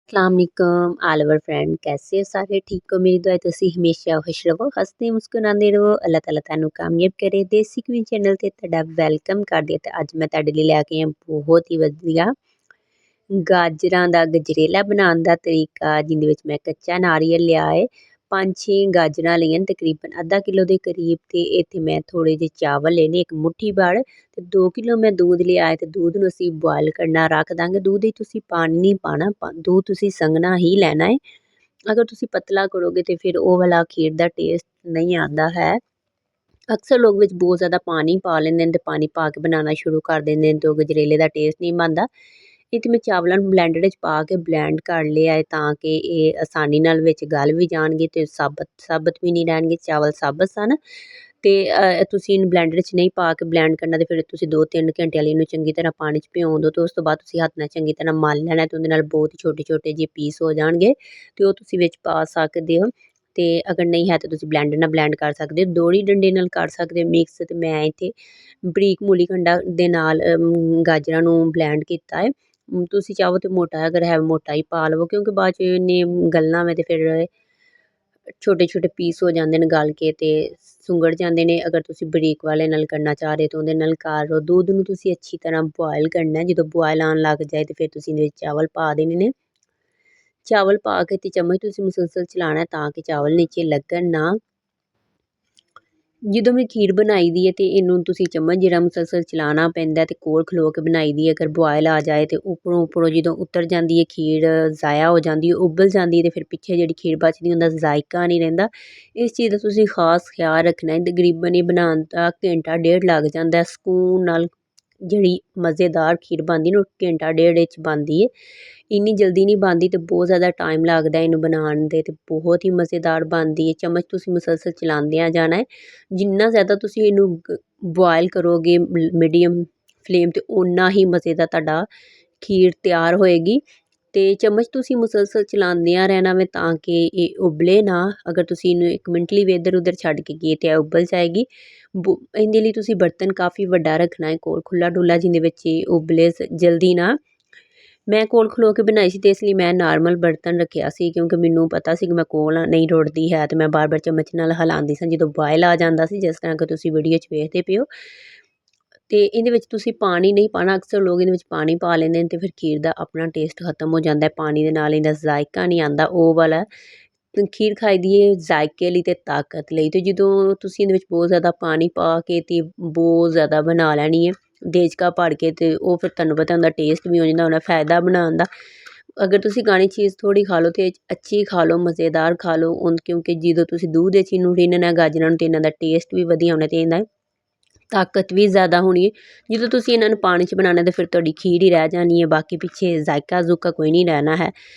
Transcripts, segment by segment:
अस्सलाम all over friend कैसे हो सारे ठीक हो। मेरी दुआ है तुसी हमेशा खुश रहो हंसते मुस्कुराते रहो। अल्लाह ताला तुहानू कामयाब करे। देसी क्वीन चैनल ते तुहाडा वेलकम कर दिया। ते अज मैं तुहाडे लई लैके आई बहुत ही वधिया गाजरां दा गजरेला बनाउण दा तरीका, जिहदे विच मैं कच्चा नारियल लिया है। 5-6 गाजरां लईआं तकरीबन अद्धा किलो दे करीब। ते इत्थे मैं थोड़े जे चावल लेने एक मुट्ठी भर। ते 2 किलो मैं दूध लिया है। ते दूध नूं असीं बॉयल करना रख दांगे। दूध विच तुसीं पानी नहीं पाना, दूध तुसीं संघना ही लैना है। अगर तुसीं पतला करोगे ते फिर ओह वाला खीर दा टेस्ट नहीं आंदा है। अक्सर लोग विच बहुत ज़्यादा पानी पा लैंदे न ते पानी पा के बनाना शुरू कर दिंदे न ते ओह गजरेले दा टेस्ट नहीं बनदा। इत्थे मैं चावलां नूं ब्लैंडर विच पा के ब्लैंड कर लिया है तां कि एह् आसानी नाल विच गल भी जाणगे ते साबत भी नहीं रैहणगे, चावल साबत सन। ते तुसीं इहनूं ब्लैंडर च नहीं पा के ब्लैंड करना ते फिर तुसीं 2-3 घंटे ਲਈ ਇਹਨੂੰ ਚੰਗੀ ਤਰ੍ਹਾਂ ਪਾਣੀ 'ਚ ਭਿਓਂ ਦਿਓ। ਤੇ ਉਸ ਤੋਂ ਬਾਅਦ ਤੁਸੀਂ ਹੱਥ ਨਾਲ ਚੰਗੀ ਤਰ੍ਹਾਂ ਮਲ ਲੈਣਾ ਤੇ ਉਹਦੇ ਨਾਲ ਬਹੁਤ ਹੀ ਛੋਟੇ-ਛੋਟੇ ਜਿਹੇ ਪੀਸ ਹੋ ਜਾਣਗੇ ਤੇ ਉਹ ਤੁਸੀਂ ਵਿੱਚ ਪਾ ਸਕਦੇ ਹੋ। ਤੇ ਅਗਰ ਨਹੀਂ ਹੈ ਤਾਂ ਤੁਸੀਂ ਬਲੈਂਡਰ ਨਾਲ ਬਲੈਂਡ ਕਰ ਸਕਦੇ ਹੋ, ਦੋਹਰੀ ਡੰਡੇ ਨਾਲ ਕਰ ਸਕਦੇ ਹੋ ਮਿਕਸ। ਤੇ ਮੈਂ ਇੱਥੇ ਬਰੀਕ ਮੂਲੀ ਖੰਡਾ ਦੇ ਨਾਲ ਗਾਜਰਾਂ ਨੂੰ ਬਲੈਂਡ ਕੀਤਾ ਹੈ। ਤੁਸੀਂ ਚਾਹੋ ਤੇ ਮੋਟਾ ਅਗਰ ਹੈ ਮੋਟਾ ਹੀ ਪਾ ਲਵੋ, ਕਿਉਂਕਿ ਬਾਅਦ 'ਚ ਇਹਨੇ ਗਲਣਾ ਵੇ ਤੇ ਫਿਰ ਛੋਟੇ-ਛੋਟੇ ਪੀਸ ਹੋ ਜਾਂਦੇ ਨੇ ਗਲ ਕੇ ਤੇ ਸੁੰਗੜ ਜਾਂਦੇ ਨੇ। ਅਗਰ ਤੁਸੀਂ ਬਰੀਕ ਵਾਲੇ ਨਾਲ ਕਰਨਾ ਚਾਹ ਰਹੇ ਤਾਂ ਉਹਦੇ ਨਾਲ ਕਰ ਲਓ। ਦੁੱਧ ਨੂੰ ਤੁਸੀਂ ਅੱਛੀ ਤਰ੍ਹਾਂ ਬੋਆਇਲ ਕਰਨਾ। ਜਦੋਂ ਬੋਆਇਲ ਆਉਣ ਲੱਗ ਜਾਏ ਤੇ ਫਿਰ ਤੁਸੀਂ ਇਹਦੇ ਵਿੱਚ ਚਾਵਲ ਪਾ ਦੇਣੇ ਨੇ। ਚਾਵਲ ਪਾ ਕੇ ਤੇ ਚਮਚ ਤੁਸੀਂ ਮੁਸਲਸਲ ਚਲਾਉਣਾ ਤਾਂ ਕਿ ਚਾਵਲ ਨੀਚੇ ਲੱਗਣ ਨਾ। ਜਦੋਂ ਮੈਂ ਖੀਰ ਬਣਾਈ ਦੀ ਹੈ ਤੇ ਇਹਨੂੰ ਤੁਸੀਂ ਚਮਚ ਜਿਹੜਾ ਮੁਸਲਸਲ ਚਲਾਉਣਾ ਪੈਂਦਾ ਤੇ ਕੋਲ ਖਲੋ ਕੇ ਬਣਾਈ ਦੀ ਹੈ। ਅਗਰ ਬੋਆਇਲ ਆ ਜਾਏ ਤੇ ਉੱਪਰੋਂ ਜਦੋਂ ਉਤਰ ਜਾਂਦੀ ਹੈ ਖੀਰ, ਜ਼ਾਇਆ ਹੋ ਜਾਂਦੀ ਹੈ, ਉਬਲ ਜਾਂਦੀ ਹੈ ਤੇ ਫਿਰ ਪਿੱਛੇ ਜਿਹੜੀ ਖੀਰ ਬਚਦੀ ਉਹਦਾ ਜ਼ਾਇਕਾ ਨਹੀਂ ਰਹਿੰਦਾ। ਇਸ ਚੀਜ਼ ਦਾ ਤੁਸੀਂ ਖਾਸ ਖਿਆਲ ਰੱਖਣਾ ਹੈ। ਤਕਰੀਬਨ ਇਹ ਬਣਾਉਣ ਦਾ ਘੰਟਾ ਡੇਢ ਲੱਗ ਜਾਂਦਾ। ਸਕੂਨ ਨਾਲ ਜਿਹੜੀ ਮਜ਼ੇਦਾਰ ਖੀਰ ਬਣਦੀ ਨਾ ਉਹ ਘੰਟਾ ਡੇਢ ਵਿੱਚ ਬਣਦੀ ਹੈ। ਇੰਨੀ ਜਲਦੀ ਨਹੀਂ ਬਣਦੀ ਤੇ ਬਹੁਤ ਜ਼ਿਆਦਾ ਟਾਈਮ ਲੱਗਦਾ ਇਹਨੂੰ ਬਣਾਉਣ ਦੇ। ਤੇ ਬਹੁਤ ਹੀ ਮਜ਼ੇਦਾਰ ਬਣਦੀ ਹੈ। ਚਮਚ ਤੁਸੀਂ ਮੁਸਲਸਲ ਚਲਾਉਂਦਿਆਂ ਜਾਣਾ ਹੈ। ਜਿੰਨਾ ਜ਼ਿਆਦਾ ਤੁਸੀਂ ਇਹਨੂੰ ਬੋਆਇਲ ਕਰੋਗੇ ਮੀਡੀਅਮ ਫਲੇਮ 'ਤੇ ਓਨਾ ਹੀ ਮਜ਼ੇ ਦਾ ਤੁਹਾਡਾ ਖੀਰ ਤਿਆਰ ਹੋਏਗੀ। ਤੇ ਚਮਚ ਤੁਸੀਂ ਮੁਸਲਸਲ ਚਲਾਉਂਦਿਆਂ ਰਹਿਣਾ ਵੇ ਤਾਂ ਕਿ ਇਹ ਉਬਲੇ ਨਾ। ਅਗਰ ਤੁਸੀਂ ਇਹਨੂੰ 1 ਮਿੰਟ ਲਈ ਵੀ ਇੱਧਰ ਉੱਧਰ ਛੱਡ ਕੇ ਗਏ ਤੇ ਇਹ ਉਬਲ ਜਾਏਗੀ। ਇਹਦੇ ਲਈ ਤੁਸੀਂ ਬਰਤਨ ਕਾਫੀ ਵੱਡਾ ਰੱਖਣਾ ਹੈ, ਕੋਲ ਖੁੱਲ੍ਹਾ ਡੁੱਲਾ, ਜਿਹਦੇ ਵਿੱਚ ਇਹ ਉਬਲੇ ਜਲਦੀ ਨਾ। ਮੈਂ ਕੋਲ ਖਲੋ ਕੇ ਬਣਾਈ ਸੀ ਤੇ ਇਸ ਲਈ ਮੈਂ ਨਾਰਮਲ ਬਰਤਨ ਰੱਖਿਆ ਸੀ, ਕਿਉਂਕਿ ਮੈਨੂੰ ਪਤਾ ਸੀ ਕਿ ਮੈਂ ਕੋਲ ਨਹੀਂ ਰੁੜਦੀ ਹੈ ਤੇ ਮੈਂ ਬਾਰ-ਬਾਰ ਚਮਚ ਨਾਲ ਹਿਲਾਉਂਦੀ ਸਾਂ ਜਦੋਂ ਬੋਆਇਲ ਆ ਜਾਂਦਾ ਸੀ, ਜਿਸ ਤਰ੍ਹਾਂ ਕਿ ਤੁਸੀਂ ਵੀਡੀਓ 'ਚ ਵੇਖਦੇ ਪਏ ਹੋ। ਤੇ ਇਹਦੇ ਵਿੱਚ ਤੁਸੀਂ ਪਾਣੀ ਨਹੀਂ ਪਾਉਣਾ। ਅਕਸਰ ਲੋਕ ਇਹਦੇ ਵਿੱਚ ਪਾਣੀ ਪਾ ਲੈਂਦੇ ਨੇ ਤੇ ਫਿਰ ਖੀਰ ਦਾ ਆਪਣਾ ਟੇਸਟ ਖਤਮ ਹੋ ਜਾਂਦਾ। ਪਾਣੀ ਦੇ ਨਾਲ ਇਹਦਾ ਜ਼ਾਇਕਾ ਨਹੀਂ ਆਉਂਦਾ ਉਹ ਵਾਲਾ। ਖੀਰ ਖਾਈ ਦੀ ਹੈ ਜ਼ਾਇਕੇ ਲਈ ਤੇ ਤਾਕਤ ਲਈ। ਤੇ ਜਦੋਂ ਤੁਸੀਂ ਇਹਦੇ ਵਿੱਚ ਬਹੁਤ ਜ਼ਿਆਦਾ ਪਾਣੀ ਪਾ ਕੇ ਤੇ ਬਹੁਤ ਜ਼ਿਆਦਾ ਬਣਾ ਲੈਣੀ ਹੈ ਦੇਚਕਾ ਭਰ ਕੇ, ਤੇ ਉਹ ਫਿਰ ਤੁਹਾਨੂੰ ਪਤਾ ਹੁੰਦਾ ਟੇਸਟ ਵੀ ਹੋ ਜਾਂਦਾ ਹੋਣਾ ਫਾਇਦਾ ਬਣਾਉਣ ਦਾ। ਅਗਰ ਤੁਸੀਂ ਖਾਣੀ ਚੀਜ਼ ਥੋੜ੍ਹੀ ਖਾ ਲਓ ਤੇ ਅੱਛੀ ਖਾ ਲਓ, ਮਜ਼ੇਦਾਰ ਖਾ ਲਓ। ਕਿਉਂਕਿ ਜਦੋਂ ਤੁਸੀਂ ਦੁੱਧ ਵਿੱਚ ਇਹਨੂੰ ਰਿੰਨਣਾ ਗਾਜਰਾਂ ਨੂੰ ਤੇ ਇਹਨਾਂ ਦਾ ਟੇਸਟ ਵੀ ਵਧੀਆ ਹੋਣਾ ਤੇ ਇਹਦਾ ਤਾਕਤ ਵੀ ਜ਼ਿਆਦਾ ਹੋਣੀ ਹੈ। ਜਦੋਂ ਤੁਸੀਂ ਇਹਨਾਂ ਨੂੰ ਪਾਣੀ 'ਚ ਬਣਾਉਣਾ ਤਾਂ ਫਿਰ ਤੁਹਾਡੀ ਖੀਰ ਹੀ ਰਹਿ ਜਾਣੀ ਹੈ, ਬਾਕੀ ਪਿੱਛੇ ਜ਼ਾਇਕਾ ਜ਼ੂਕਾ ਕੋਈ ਨਹੀਂ ਰਹਿਣਾ ਹੈ।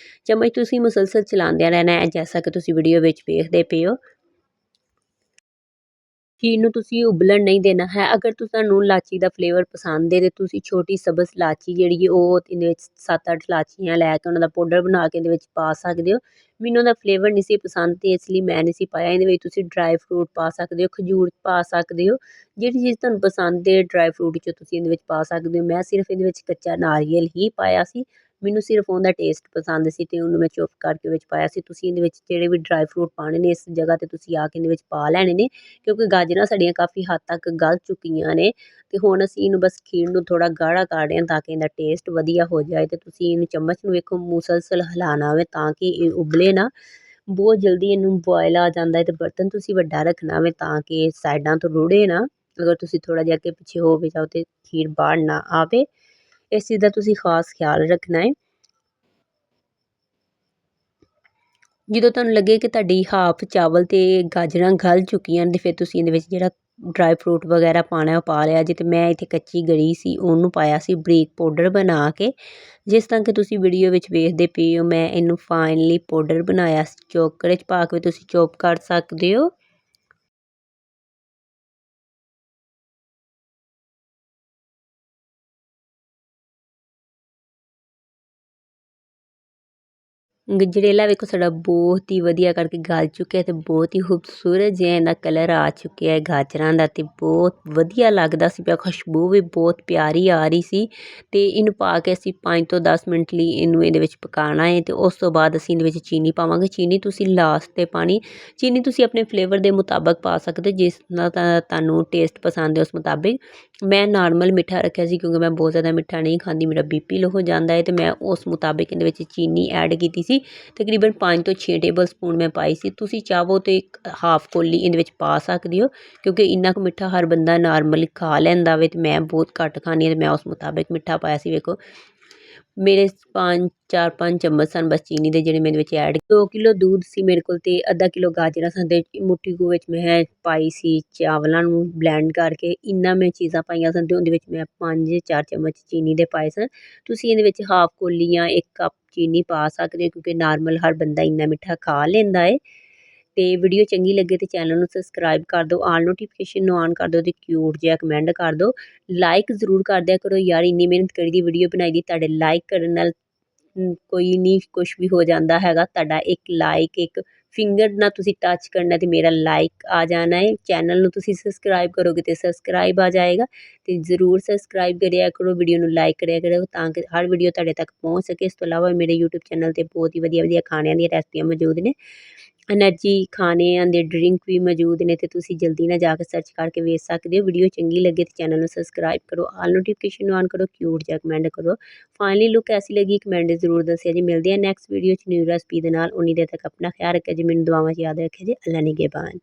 ਚਮਚ ਤੁਸੀਂ ਮੁਸਲਸਲ ਚਲਾਉਂਦਿਆਂ ਰਹਿਣਾ ਹੈ, ਜੈਸਾ ਕਿ ਤੁਸੀਂ ਵੀਡੀਓ ਵਿੱਚ ਵੇਖਦੇ ਪਏ ਹੋ। ਖੀਰ ਨੂੰ ਤੁਸੀਂ ਉਬਲਣ ਨਹੀਂ ਦੇਣਾ ਹੈ। ਅਗਰ ਤੁਹਾਨੂੰ ਇਲਾਚੀ ਦਾ ਫਲੇਵਰ ਪਸੰਦ ਹੈ ਤਾਂ ਤੁਸੀਂ ਛੋਟੀ ਸਬਜ਼ ਇਲਾਚੀ ਜਿਹੜੀ ਹੈ ਉਹ ਇਹਦੇ ਵਿੱਚ 7-8 ਇਲਾਚੀਆਂ ਲੈ ਕੇ ਉਹਨਾਂ ਦਾ ਪਾਊਡਰ ਬਣਾ ਕੇ ਇਹਦੇ ਵਿੱਚ ਪਾ ਸਕਦੇ ਹੋ। ਮੈਨੂੰ ਉਹਦਾ ਫਲੇਵਰ ਨਹੀਂ ਸੀ ਪਸੰਦ ਤੇ ਇਸ ਲਈ ਮੈਂ ਨਹੀਂ ਸੀ ਪਾਇਆ। ਇਹਦੇ ਵਿੱਚ ਤੁਸੀਂ ਡਰਾਈ ਫਰੂਟ ਪਾ ਸਕਦੇ ਹੋ, ਖਜੂਰ ਪਾ ਸਕਦੇ ਹੋ, ਜਿਹੜੀ ਚੀਜ਼ ਤੁਹਾਨੂੰ ਪਸੰਦ ਹੈ ਡਰਾਈ ਫਰੂਟ 'ਚ ਤੁਸੀਂ ਇਹਦੇ ਵਿੱਚ ਪਾ ਸਕਦੇ ਹੋ। ਮੈਂ ਸਿਰਫ ਇਹਦੇ ਵਿੱਚ ਕੱਚਾ ਨਾਰੀਅਲ ਹੀ ਪਾਇਆ ਸੀ। ਮੈਨੂੰ ਸਿਰਫ ਉਹਦਾ ਟੇਸਟ ਪਸੰਦ ਸੀ ਤੇ ਉਹਨੂੰ ਮੈਂ ਚੁੱਪ ਕਰਕੇ ਵਿੱਚ ਪਾਇਆ ਸੀ। ਤੁਸੀਂ ਇਹਦੇ ਵਿੱਚ ਜਿਹੜੇ ਵੀ ਡਰਾਈ ਫਰੂਟ ਪਾਉਣੇ ਨੇ ਇਸ ਜਗ੍ਹਾ 'ਤੇ ਤੁਸੀਂ ਆ ਕੇ ਇਹਦੇ ਵਿੱਚ ਪਾ ਲੈਣੇ ਨੇ, ਕਿਉਂਕਿ ਗਾਜਰਾਂ ਸਾਡੀਆਂ ਕਾਫੀ ਹੱਦ ਤੱਕ ਗਲ ਚੁੱਕੀਆਂ ਨੇ। ਤੇ ਹੁਣ ਅਸੀਂ ਇਹਨੂੰ ਬਸ ਖੀਰ ਨੂੰ ਥੋੜ੍ਹਾ ਗਾੜਾ ਕਰ ਰਹੇ ਹਾਂ ਤਾਂ ਕਿ ਇਹਦਾ ਟੇਸਟ ਵਧੀਆ ਹੋ ਜਾਏ। ਤੇ ਤੁਸੀਂ ਇਹਨੂੰ ਚਮਚ ਨੂੰ ਵੇਖੋ ਮੁਸਲਸਲ ਹਿਲਾਉਣਾ ਹੋਵੇ ਤਾਂ ਕਿ ਇਹ ਉਬਲੇ ਨਾ। ਬਹੁਤ ਜਲਦੀ ਇਹਨੂੰ ਬੋਆਇਲ ਆ ਜਾਂਦਾ ਹੈ। ਤੇ ਬਰਤਨ ਤੁਸੀਂ ਵੱਡਾ ਰੱਖਣਾ ਹੋਵੇ ਤਾਂ ਕਿ ਸਾਈਡਾਂ ਤੋਂ ਰੁੜੇ ਨਾ। ਅਗਰ ਤੁਸੀਂ ਥੋੜ੍ਹਾ ਜਿਹਾ ਅੱਗੇ ਪਿੱਛੇ ਹੋ ਵੀ ਜਾਓ ਤੇ ਖੀਰ ਬਾਹਰ ਨਾ ਆਵੇ। ਇਸ ਚੀਜ਼ ਦਾ ਤੁਸੀਂ ਖਾਸ ਖਿਆਲ ਰੱਖਣਾ ਹੈ। ਜਦੋਂ ਤੁਹਾਨੂੰ ਲੱਗੇ ਕਿ ਤੁਹਾਡੀ ਹਾਫ ਚਾਵਲ ਅਤੇ ਗਾਜਰਾਂ ਗਲ ਚੁੱਕੀਆਂ ਨੇ, ਫਿਰ ਤੁਸੀਂ ਇਹਦੇ ਵਿੱਚ ਜਿਹੜਾ ਡਰਾਈ ਫਰੂਟ ਵਗੈਰਾ ਪਾਉਣਾ ਉਹ ਪਾ ਲਿਆ ਜੇ। ਅਤੇ ਮੈਂ ਇੱਥੇ ਕੱਚੀ ਗਰੀ ਸੀ ਉਹਨੂੰ ਪਾਇਆ ਸੀ ਬਰੀਕ ਪਾਊਡਰ ਬਣਾ ਕੇ। ਜਿਸ ਤਰ੍ਹਾਂ ਕਿ ਤੁਸੀਂ ਵੀਡੀਓ ਵਿੱਚ ਵੇਖਦੇ ਪਏ ਹੋ ਮੈਂ ਇਹਨੂੰ ਫਾਈਨਲੀ ਪਾਊਡਰ ਬਣਾਇਆ ਸੀ। ਚੋਕਰ 'ਚ ਪਾ ਕੇ ਤੁਸੀਂ ਚੋਪ ਕਰ ਸਕਦੇ ਹੋ। ਗਜਰੇਲਾ ਵੇਖੋ ਸਾਡਾ ਬਹੁਤ ਹੀ ਵਧੀਆ ਕਰਕੇ ਗਲ ਚੁੱਕਿਆ ਤੇ ਬਹੁਤ ਹੀ ਖੂਬਸੂਰਤ ਜਿਹਾ ਇਹਦਾ ਕਲਰ ਆ ਚੁੱਕਿਆ ਹੈ ਗਾਜਰਾਂ ਦਾ ਤੇ ਬਹੁਤ ਵਧੀਆ ਲੱਗਦਾ ਸੀ ਪਿਆ। ਖੁਸ਼ਬੂ ਵੀ ਬਹੁਤ ਪਿਆਰੀ ਆ ਰਹੀ ਸੀ ਤੇ ਇਹਨੂੰ ਪਾ ਕੇ ਅਸੀਂ 5 ਤੋਂ 10 ਮਿੰਟ ਲਈ ਇਹਨੂੰ ਇਹਦੇ ਵਿੱਚ ਪਕਾਉਣਾ ਹੈ ਤੇ ਉਸ ਤੋਂ ਬਾਅਦ ਅਸੀਂ ਇਹਦੇ ਵਿੱਚ ਚੀਨੀ ਪਾਵਾਂਗੇ। ਚੀਨੀ ਤੁਸੀਂ ਲਾਸਟ 'ਤੇ ਪਾਣੀ। ਚੀਨੀ ਤੁਸੀਂ ਆਪਣੇ ਫਲੇਵਰ ਦੇ ਮੁਤਾਬਕ ਪਾ ਸਕਦੇ ਜਿਸ ਨਾਲ ਤੁਹਾਨੂੰ ਟੇਸਟ ਪਸੰਦ ਹੈ ਉਸ ਮੁਤਾਬਿਕ। ਮੈਂ ਨਾਰਮਲ ਮਿੱਠਾ ਰੱਖਿਆ ਸੀ ਕਿਉਂਕਿ ਮੈਂ ਬਹੁਤ ਜ਼ਿਆਦਾ ਮਿੱਠਾ ਨਹੀਂ ਖਾਂਦੀ, ਮੇਰਾ ਬੀਪੀ ਲੋ ਹੋ ਜਾਂਦਾ ਹੈ ਤੇ ਮੈਂ ਉਸ ਮੁਤਾਬਿਕ ਇਹਦੇ ਵਿੱਚ ਚੀਨੀ ਐਡ ਕੀਤੀ ਸੀ। ਤਕਰੀਬਨ 5 ਤੋਂ 6 ਟੇਬਲ ਸਪੂਨ ਮੈਂ ਪਾਈ ਸੀ। ਤੁਸੀਂ ਚਾਹੋ ਤਾਂ ਇੱਕ ਹਾਫ ਕੋਲੀ ਇਹਦੇ ਵਿੱਚ ਪਾ ਸਕਦੇ ਹੋ ਕਿਉਂਕਿ ਇੰਨਾ ਕੁ ਮਿੱਠਾ ਹਰ ਬੰਦਾ ਨਾਰਮਲੀ ਖਾ ਲੈਂਦਾ ਵੇ ਤੇ ਮੈਂ ਬਹੁਤ ਘੱਟ ਖਾਂਦੀ ਹਾਂ ਤੇ ਮੈਂ ਉਸ ਮੁਤਾਬਿਕ ਮਿੱਠਾ ਪਾਇਆ ਸੀ। ਵੇਖੋ ਮੇਰੇ 4-5 ਚਮਚ ਸਨ ਬਸ ਚੀਨੀ ਦੇ ਜਿਹੜੇ ਮੈਂ ਇਹਦੇ ਵਿੱਚ ਐਡ। 2 ਕਿਲੋ ਦੁੱਧ ਸੀ ਮੇਰੇ ਕੋਲ ਤੇ ਅੱਧਾ ਕਿਲੋ ਗਾਜਰਾਂ ਸਨ ਤੇ ਮੁੱਠੀ ਕੁ ਵਿੱਚ ਮੈਂ ਪਾਈ ਸੀ ਚਾਵਲਾਂ ਨੂੰ ਬਲੈਂਡ ਕਰਕੇ। ਇੰਨਾ ਮੈਂ ਚੀਜ਼ਾਂ ਪਾਈਆਂ ਸਨ ਤੇ ਉਹਦੇ ਵਿੱਚ ਮੈਂ 5-4 ਚਮਚ ਚੀਨੀ ਦੇ ਪਾਏ ਸਨ। ਤੁਸੀਂ ਇਹਦੇ ਵਿੱਚ ਹਾਫ ਕੋਲੀ ਜਾਂ 1 ਕੱਪ ਚੀਨੀ ਪਾ ਸਕਦੇ ਹੋ ਕਿਉਂਕਿ ਨਾਰਮਲ ਹਰ ਬੰਦਾ ਇੰਨਾ ਮਿੱਠਾ ਖਾ ਲੈਂਦਾ ਹੈ। ਤੇ ਵੀਡੀਓ ਚੰਗੀ ਲੱਗੇ ਤੇ ਚੈਨਲ ਨੂੰ ਸਬਸਕ੍ਰਾਈਬ ਕਰ ਦਿਓ, ਆਲ ਨੋਟੀਫਿਕੇਸ਼ਨ ਨੂੰ ਆਨ ਕਰ ਦਿਓ ਤੇ ਕਿਊਟ ਜਿਹਾ ਕਮੈਂਟ ਕਰ ਦਿਓ। ਲਾਈਕ ਜ਼ਰੂਰ ਕਰ ਦਿਆ ਕਰੋ ਯਾਰ, ਇੰਨੀ ਮਿਹਨਤ ਕਰੀ ਦੀ ਵੀਡੀਓ ਬਣਾਈ ਦੀ, ਤੁਹਾਡੇ ਲਾਈਕ ਕਰਨ ਨਾਲ ਕੋਈ ਨਹੀਂ ਕੁਛ ਵੀ ਹੋ ਜਾਂਦਾ ਹੈਗਾ। ਤੁਹਾਡਾ ਇੱਕ ਲਾਈਕ, ਇੱਕ ਫਿੰਗਰ ਨਾਲ ਤੁਸੀਂ ਟੱਚ ਕਰਨਾ ਤੇ ਮੇਰਾ ਲਾਈਕ ਆ ਜਾਣਾ ਹੈ। ਚੈਨਲ ਨੂੰ ਤੁਸੀਂ ਸਬਸਕ੍ਰਾਈਬ ਕਰੋਗੇ ਤੇ ਸਬਸਕ੍ਰਾਈਬ ਆ ਜਾਏਗਾ ਤੇ ਜ਼ਰੂਰ ਸਬਸਕ੍ਰਾਈਬ ਕਰਿਆ ਕਰੋ, ਵੀਡੀਓ ਨੂੰ ਲਾਈਕ ਕਰਿਆ ਕਰੋ ਤਾਂ ਕਿ ਹਰ ਵੀਡੀਓ ਤੁਹਾਡੇ ਤੱਕ ਪਹੁੰਚ ਸਕੇ। ਇਸ ਤੋਂ ਇਲਾਵਾ ਮੇਰੇ YouTube ਚੈਨਲ 'ਤੇ ਬਹੁਤ ਹੀ ਵਧੀਆ ਵਧੀਆ ਖਾਣਿਆਂ ਦੀਆਂ ਰੈਸਪੀਆਂ ਮੌਜੂਦ ਨੇ, ਐਨਰਜੀ ਖਾਣਿਆਂ ਦੇ ਡਰਿੰਕ ਵੀ ਮੌਜੂਦ ਨੇ ਤੇ ਤੁਸੀਂ ਜਲਦੀ ਨਾਲ ਜਾ ਕੇ ਸਰਚ ਕਰਕੇ ਵੇਖ ਸਕਦੇ ਹੋ। ਵੀਡੀਓ ਚੰਗੀ ਲੱਗੇ ਤੇ ਚੈਨਲ ਨੂੰ ਸਬਸਕ੍ਰਾਈਬ ਕਰੋ, ਆਲ ਨੋਟੀਫਿਕੇਸ਼ਨ ਨੂੰ ਆਨ ਕਰੋ, ਕਿਊਟ ਜਿਹਾ ਕਮੈਂਟ ਕਰੋ। ਫਾਈਨਲੀ ਲੁੱਕ ਐਸੀ ਲੱਗੀ ਕਮੈਂਟ ਜ਼ਰੂਰ ਦੱਸਿਆ ਜੀ। ਮਿਲਦੇ ਆ ਨੈਕਸਟ ਵੀਡੀਓ 'ਚ ਨਿਊ ਰੈਸਪੀ ਦੇ ਨਾਲ। ਉਨੀ ਦੇਰ ਤੱਕ ਆਪਣਾ ਖਿਆਲ ਰੱਖਿਆ ਜੀ, ਮੈਨੂੰ ਦੁਆਵਾਂ 'ਚ ਯਾਦ ਰੱਖਿਆ ਜੀ। ਅੱਲਾ ਨਿਗਹਿਬਾਨ।